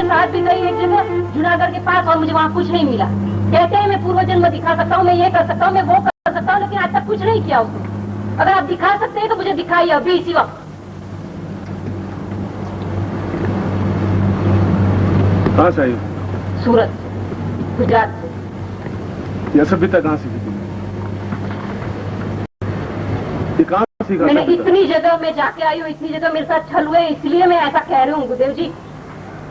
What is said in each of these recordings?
रात दिन रही एक जगह जूनागढ़ के पास और मुझे वहाँ कुछ नहीं मिला। कहते हैं मैं पूर्व जन्म दिखा सकता हूँ, मैं ये कर सकता हूँ, मैं वो कर सकता हूँ, लेकिन आज तक कुछ नहीं किया उसने। अगर आप दिखा सकते हैं तो मुझे दिखाइए अभी इसी वक्त। कहाँ से आई? सूरत से, गुजरात से। यह सभ्यता कहाँ सीखी तुमने? ये कहाँ सीखा? मैंने इतनी जगह में जाके आई हूँ, इतनी जगह मेरे साथ छल हुए, इसलिए मैं ऐसा कह रही हूँ गुरुदेव जी।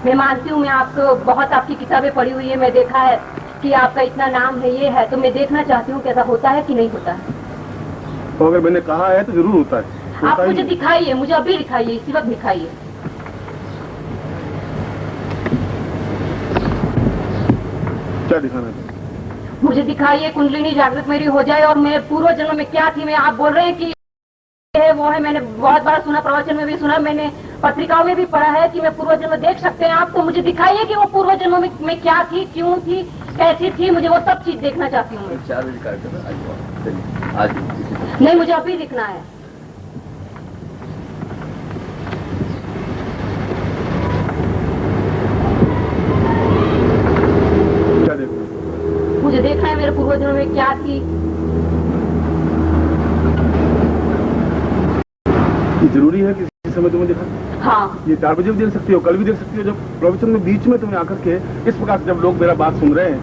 मैं मानती हूँ, मैं आपको बहुत आपकी किताबें पढ़ी हुई है, मैं देखा है कि आपका इतना नाम है, ये है, तो मैं देखना चाहती हूँ कि ऐसा होता है कि नहीं होता है। तो अगर मैंने कहा है तो जरूर होता है। आप मुझे दिखाइए, मुझे अभी दिखाइए, इसी वक्त दिखाइए। क्या दिखाना है? मुझे दिखाइए, कुंडलिनी जागृत मेरी हो जाए और मैं पूर्व जन्म में क्या थी। मैं आप बोल रहे हैं कि है वो है, मैंने बहुत बार सुना, प्रवचन में भी सुना, मैंने पत्रिकाओं में भी पढ़ा है कि मैं पूर्व जन्म देख सकते हैं आप। तो मुझे दिखाइए कि वो पूर्व जन्म में मैं क्या थी, क्यों थी, कैसी थी, मुझे वो सब चीज देखना चाहती हूँ। 4 बजे कार्यक्रम आज नहीं, मुझे अभी दिखना है। क्या देखना? मुझे देखना है मेरे पूर्व जन्म में क्या थी। ये जरूरी है कि इस समय तुम्हें दिखा? हाँ। ये 4 बजे भी देख सकती हो, कल भी देख सकती हो, जब प्रवचन में बीच में तुम्हें आकर के इस प्रकार से जब लोग मेरा बात सुन रहे हैं।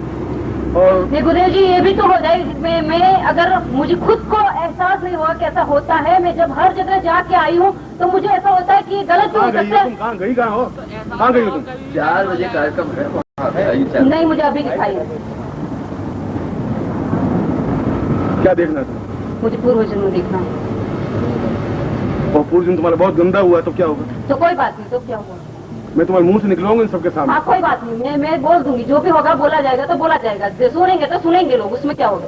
और गुरुदेव जी, ये भी तो हो जाए जिसमें मैं अगर मुझे खुद को एहसास नहीं हुआ कि ऐसा होता है, मैं जब हर जगह जाके आई हूँ तो मुझे ऐसा होता है कि गलत क्यों हो सकता है। तुम कहाँ गई, कहाँ हो, कहाँ गई हो तुम? 4 बजे कार्यक्रम है। नहीं, मुझे अभी दिखाइए। क्या देखना था? मुझे पूर्व जन्म देखना है। और पूर्व जन्म तुम्हारा बहुत गंदा हुआ तो क्या होगा? तो कोई बात नहीं, तो क्या हुआ? मैं तुम्हारे मुंह से निकलूंगा इन सबके सामने। हाँ, कोई बात नहीं, मैं बोल दूंगी, जो भी होगा बोला जाएगा तो बोला जाएगा, सुनेंगे तो सुनेंगे लोग, उसमें क्या होगा।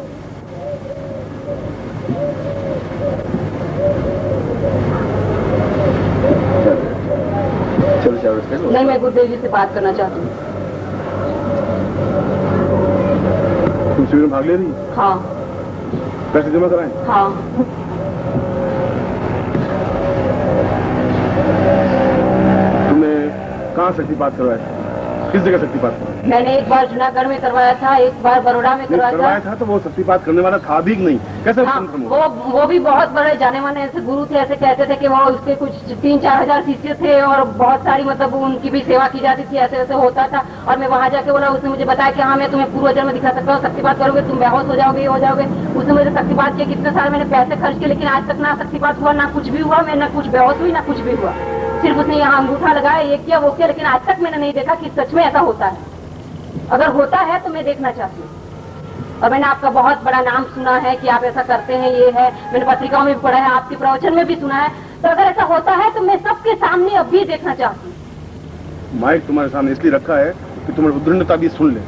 चलो नहीं, मैं गुरुदेव जी से बात करना चाहती हूँ। तुम शिविर में भाग ले रही? हाँ। पैसे जमा कराएं? हाँ। कहाँ शक्तिपात करवाया? किस जगह शक्तिपात करवाया? मैंने एक बार जूनागढ़ में करवाया था, एक बार बड़ौदा में करवाया था। तो वो शक्तिपात करने वाला था भी नहीं, कैसे? हाँ, वो भी बहुत बड़े जाने माने ऐसे गुरु थे, ऐसे कहते थे कि वो उसके कुछ 3-4 हजार शिष्य थे और बहुत सारी मतलब उनकी भी सेवा की जाती थी, ऐसे ऐसे होता था। और मैं वहाँ जाके बोला, उसने मुझे बताया कि हाँ मैं तुम्हें पूर्व जन्म दिखा सकता हूँ, शक्तिपात करोगे तुम बेहोश हो जाओगे, ये हो जाओगे। उसने मुझे शक्तिपात किया, कितने सारे मैंने पैसे खर्च किए, लेकिन आज तक ना शक्तिपात हुआ, ना कुछ भी हुआ, मैं ना कुछ बेहोश हुई, ना कुछ भी हुआ। सिर्फ उसने यहाँ अंगूठा लगाया, ये किया, वो किया, लेकिन आज तक मैंने नहीं देखा कि सच में ऐसा होता है। अगर होता है तो मैं देखना चाहती हूँ। और मैंने आपका बहुत बड़ा नाम सुना है कि आप ऐसा करते हैं, ये है, मैंने पत्रिकाओं में भी पढ़ा है, आपके प्रवचन में भी सुना है। तो अगर ऐसा होता है तो मैं सबके सामने अभी देखना चाहती हूँ। माइक तुम्हारे सामने इसलिए रखा है कि तुम्हारी उद्दंडता भी सुन ले।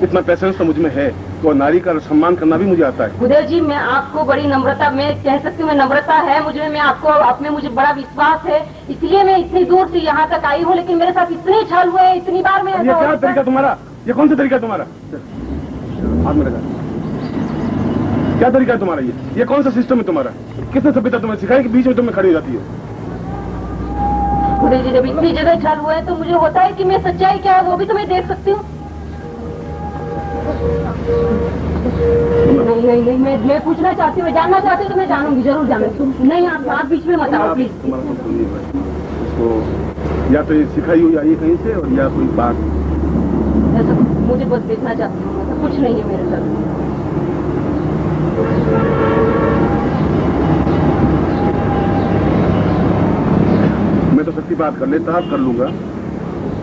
इतना पैसेंस तो मुझ में है, तो नारी का सम्मान करना भी मुझे आता है। गुरुदेव जी, मैं आपको बड़ी नम्रता, मैं कह सकती हूँ, मैं नम्रता है मुझे, मैं आपको, आप में मुझे बड़ा विश्वास है, इसलिए मैं इतनी दूर से यहाँ तक आई हूँ। लेकिन मेरे साथ इतने छल हुए, इतनी बार मैं ये क्या तरीका तुम्हारा? ये कौन सा तरीका तुम्हारा? हाथ में लगा। क्या तरीका है तुम्हारा? ये कौन सा सिस्टम है तुम्हारा? किसने सभ्यता तुम्हें सिखाई कि बीच में तुम्हें खड़ी हो जाती है? गुरुदेव जी, जब इतनी जगह छल हुए तो मुझे होता है कि मैं सच्चाई क्या है वो भी तो मैं देख सकती हूँ। नहीं, मैं पूछना चाहती हूँ, जानना चाहती हूँ तो मैं जानूंगी, जरूर जानूंगी। नहीं, आप बीच में मत आओ प्लीज। इसको या तो ये सिखाई हुई आई कहीं से, और या कोई बात ऐसा मुझे बस देखना चाहती हूँ, ऐसा कुछ नहीं है मेरे साथ। मैं तो शक्तिपात कर लेता, कर लूंगा,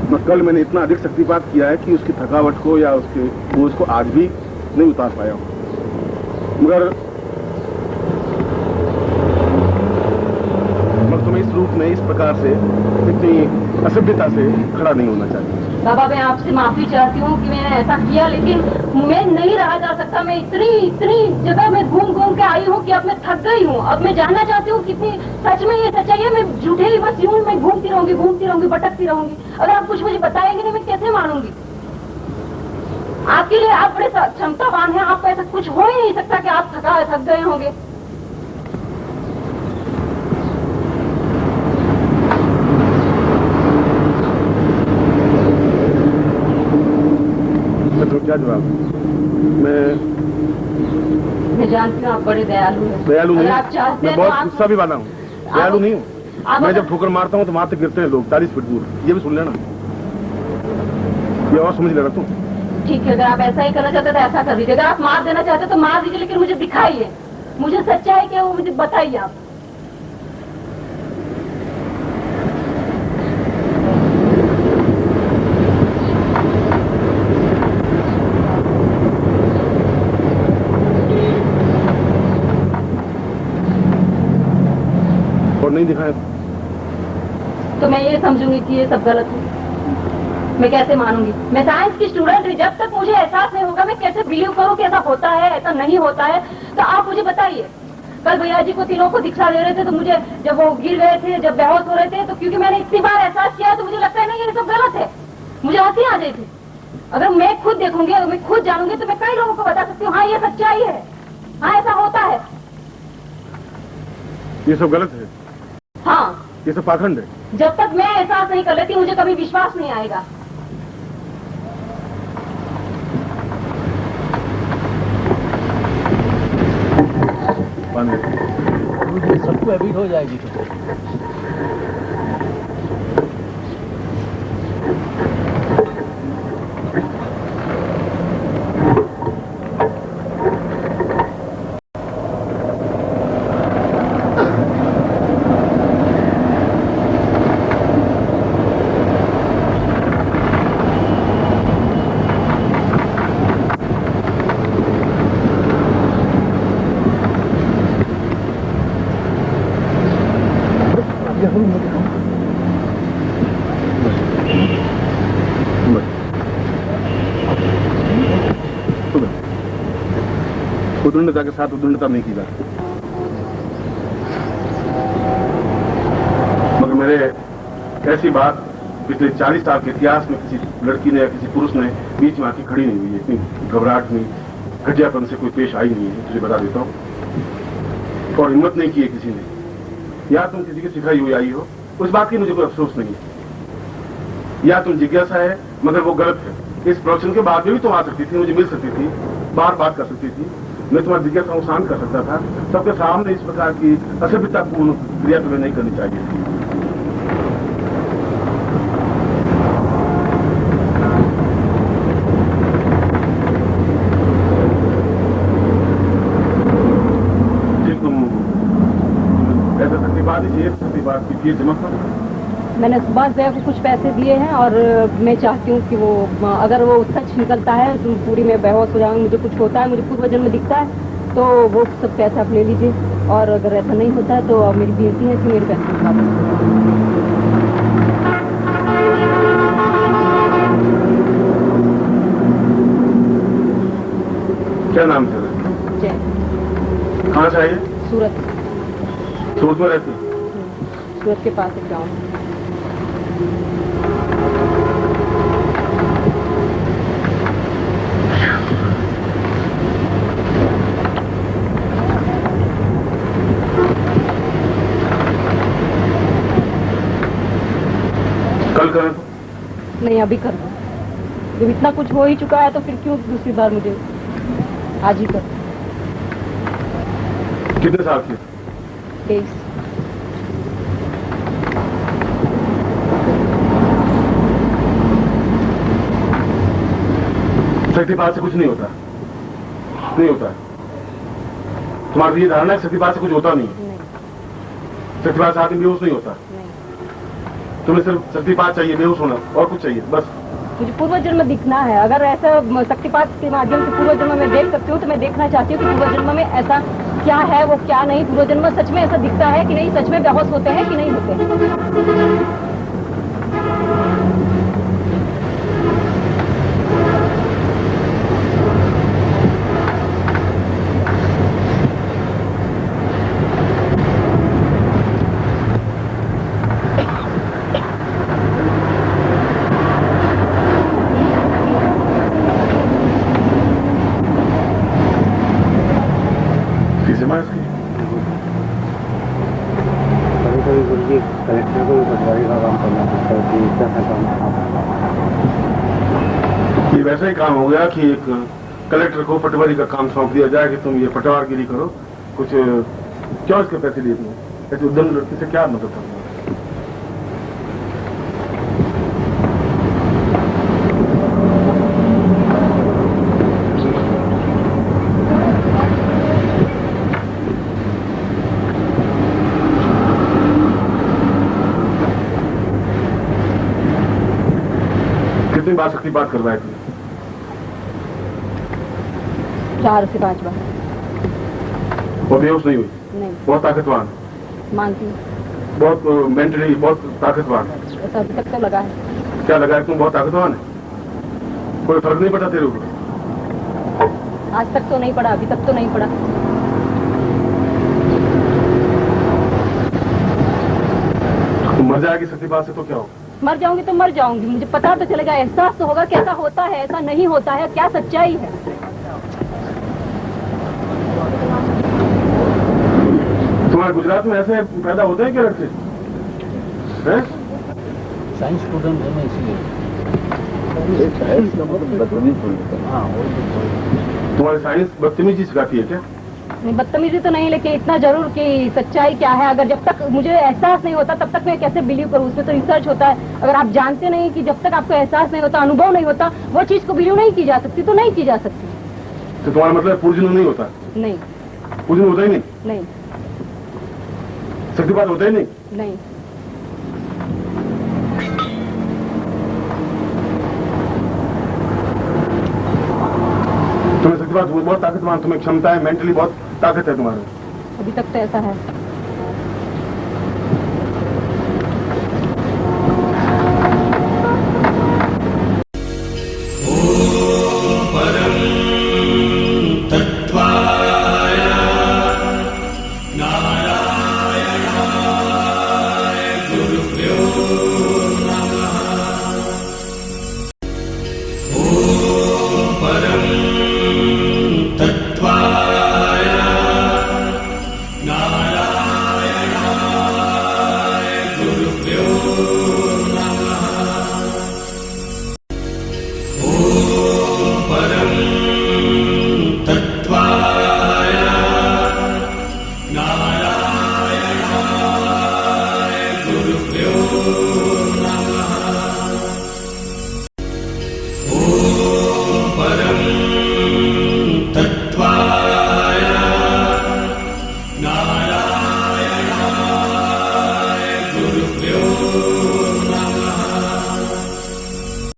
मगर कल मैंने इतना अधिक शक्तिपात किया है कि उसकी थकावट को या उसके बोझ को आज भी नहीं उतार पाया हूँ। मगर तुम्हें इस रूप में, इस प्रकार से, इतनी असभ्यता से खड़ा नहीं होना चाहिए। बाबा, मैं आपसे माफी चाहती हूँ कि मैंने ऐसा किया, लेकिन मैं नहीं रहा जा सकता। मैं इतनी जगह में घूम घूम के आई हूँ कि अब मैं थक गई हूँ। अब मैं जानना चाहती हूँ कितनी सच में ये सच्चाई है। मैं झूठे ही बस यूं मैं घूमती रहूंगी, भटकती रहूंगी। अगर आप कुछ मुझे बताएंगे नहीं, मैं कैसे मानूंगी? आपके लिए आप बड़े क्षमतावान हैं, आपको ऐसा कुछ हो ही नहीं सकता कि आप थक गए होंगे। क्या जवाब है? मैं जानती हूँ आप बड़े दयालु हैं। दयालु नहीं, आप चाहते मैं हैं तो बहुत आप- गुस्सा भी वाला हूँ, दयालु नहीं हूँ। मैं जब ठोकर मारता हूँ तो वहां तक गिरते हैं लोग 40 फीट दूर, ये भी सुन लेना, ये और समझ लेना तुम। ठीक है, अगर आप ऐसा ही करना चाहते तो ऐसा कर दीजिए, अगर आप मार देना चाहते तो मार दीजिए, लेकिन मुझे दिखाइए, मुझे सच्चाई क्या है वो मुझे बताइए आप। और नहीं दिखाया तो मैं ये समझूंगी कि ये सब गलत है, मैं कैसे मानूंगी? मैं साइंस की स्टूडेंट हूँ, जब तक मुझे एहसास नहीं होगा मैं कैसे बिलीव करूँ कि ऐसा होता है ऐसा नहीं होता है, तो आप मुझे बताइए। कल भैया जी को तीनों को दीक्षा दे रहे थे, तो मुझे जब वो गिर गए थे, जब बेहोश हो रहे थे, तो क्योंकि मैंने इतनी बार एहसास किया है तो मुझे लगता है नहीं ये सब गलत है, मुझे हंसी आ गई थी। अगर मैं खुद देखूंगी, अगर मैं खुद जानूंगी तो मैं कई लोगों को बता सकती हूँ हाँ ये सच्चाई है, हाँ ऐसा होता है। ये सब गलत है, हाँ, ये सब पाखंड है। जब तक मैं एहसास नहीं कर लेती मुझे कभी विश्वास नहीं आएगा। सबको एबिट हो जाएगी तो। उद्दंडता के साथ उद्दंडता नहीं की जाती, मगर मेरे ऐसी बात पिछले 40 साल के इतिहास में किसी लड़की ने या किसी पुरुष ने बीच में आके खड़ी नहीं हुई है, इतनी घबराहट नहीं, घटियापन से कोई पेश आई नहीं है, तुझे बता देता हूँ। और हिम्मत नहीं की है किसी ने, या तुम किसी की सिखाई हुई आई हो, उस बात की मुझे कोई अफसोस नहीं है, या तुम जिज्ञासा है मगर वो गलत है। इस प्रोडक्शन के बाद भी तुम आ सकती थी, मुझे मिल सकती थी, बार बात कर सकती थी, मैं तुम्हारी जिज्ञासा को शांत कर सकता था। सबके सामने इस प्रकार की असभ्यतापूर्ण क्रिया तुम्हें नहीं करनी चाहिए थी। जी तुम ऐसा सत्यवाद ही सत्यवाद की फीस जमा करो। मैंने सुभाष भैया को कुछ पैसे दिए हैं और मैं चाहती हूँ कि वो अगर वो सच निकलता है तो पूरी मैं बेहोश हो जाऊंगी, मुझे कुछ होता है, मुझे पूर्व जन्म दिखता है तो वो सब पैसे आप ले लीजिए, और अगर ऐसा नहीं होता है तो अब मेरी बेनती है कि मेरे पैसे वापस। क्या नाम था? जय। कहाँ से आइए? सूरत। सूरत में रहती? सूरत के पास एक गाँव। कल करें तो? नहीं अभी कर दो, जब इतना कुछ हो ही चुका है तो फिर क्यों दूसरी बार मुझे, आज ही कर। कितने साल की? 23। शक्तिपात से कुछ नहीं होता, नहीं होता है। तुम्हारी ये धारणा है शक्तिपात से कुछ होता नहीं है। शक्तिपात से आदमी बेहोश नहीं होता। तुम्हें सिर्फ शक्तिपात चाहिए, बेहोश होना, और कुछ चाहिए बस। मुझे पूर्व जन्म दिखना है, अगर ऐसा शक्तिपात के माध्यम से पूर्व जन्म में देख सकती हूँ तो मैं देखना चाहती हूँ कि पूर्व जन्म में ऐसा क्या है, वो क्या नहीं, पूर्व जन्म में सच में ऐसा दिखता है कि नहीं, सच में बेहोश होते हैं कि नहीं होते। कभी कभी गुरु जी कलेक्टर को भी पटवारी का ये वैसा ही काम हो गया कि एक कलेक्टर को पटवारी का काम सौंप दिया जाए कि तुम ये पटवारगिरी करो, कुछ क्यों इसके पैसे लिए तुम? ऐसे उद्यम लड़की से क्या मतलब था? कितनी बार सख्ती बात करवाए थे? 4 से 5 बार। वो बेहोश नहीं हुई? नहीं, बहुत ताकतवान, मानती हूँ। बहुत मेंटली बहुत ताकतवान। ऐसा अभी तक तो लगा है। क्या लगा है तुम बहुत ताकतवान है? कोई फर्क नहीं पड़ा तेरे ऊपर? आज तक तो नहीं पड़ा, अभी तक तो नहीं पड़ा। तुम मर जाएगी सत्यपाल से तो क्या हो? मर जाऊंगी तो मर जाऊंगी, मुझे पता तो चलेगा, एहसास तो होगा कि ऐसा होता है, ऐसा नहीं होता है, क्या सच्चाई है। तुम्हारे गुजरात में ऐसे पैदा होते हैं क्या लड़के? हैं? साइंस स्टूडेंट है ना, इसलिए। हाँ, वो तो तुम्हारी साइंस बदतमीजी सिखाती है क्या? नहीं, बदतमीजी तो नहीं, लेकिन इतना जरूर कि सच्चाई क्या है, अगर जब तक मुझे एहसास नहीं होता तब तक मैं कैसे बिलीव करूँ? उसमें तो रिसर्च होता है। अगर आप जानते नहीं कि जब तक आपको एहसास नहीं होता, अनुभव नहीं होता, वो चीज को बिलीव नहीं की जा सकती, तो नहीं की जा सकती। तो तुम्हारा मतलब पूर्जन नहीं होता? नहीं, पूजन होता ही नहीं? नहीं, सत्यपाल होता ही नहीं? नहीं। तुम्हें सत्यपाल बहुत ताकतवान, तुम्हें क्षमता है, मेंटली बहुत ताकत है तुम्हारे। अभी तक तो ऐसा है।